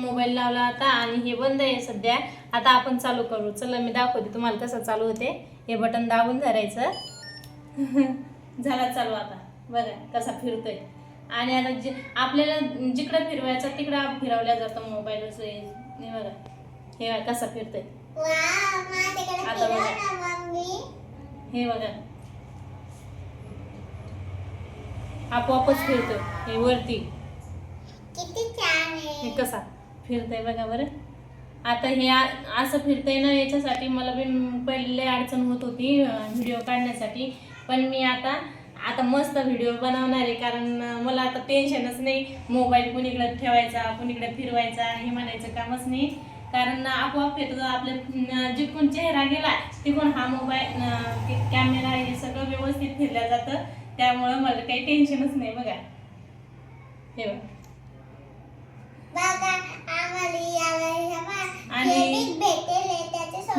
Mobile लावला आता आणि हे बंद आहे सध्या. आता आपण चालू करू. चला मी दाखवते तुम्हाला कसं चालू होते. हे बटन दाबून धरायचं. झाला चालू आता. बघा कसा फिरतोय. आणि आता आपल्याला जिकडं फिरवायचं तिकडं फिरवल्या जातं मोबाईल. हे बघा हे कसा फिरतोय. आता बघा हे बघा आपोआपच फिरतोय. हे वरती किती छान आहे. हे कसा फिरतंय बघा बरं. आता हे असं फिरतंय ना, याच्यासाठी मला बी पहिले अडचण होत होती व्हिडिओ काढण्यासाठी. पण मी आता मस्त व्हिडिओ बनवणार आहे. कारण मला आता टेन्शनच नाही. मोबाईल कुणीकडे ठेवायचा कुणीकडे फिरवायचा हे म्हणायचं कामच नाही. कारण आपोआप फिरतो. आपल्या जिकडून चेहरा गेला तिकडून हा मोबाईल कॅमेरा हे सगळं व्यवस्थित फिरल्या जातं. त्यामुळं मला काही टेन्शनच नाही. बघा हे आणि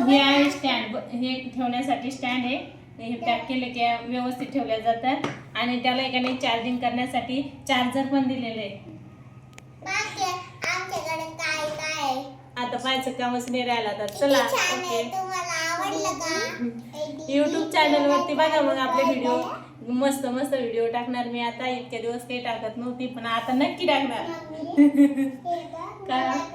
हे आहे स्टँड. हे ठेवण्यासाठी स्टँड आहे. हे पॅक केले की व्यवस्थित ठेवल्या जातात. आणि त्याला एकाने चार्जिंग करण्यासाठी चार्जर पण दिलेलं आहे. आता पाहायचं कामच नाही राहिला. तर चला यूट्यूब चॅनलवरती बघा मग आपले व्हिडिओ. मस्त मस्त व्हिडिओ टाकणार मी आता. इतके दिवस काही टाकत नव्हती पण आता नक्की टाकणार. का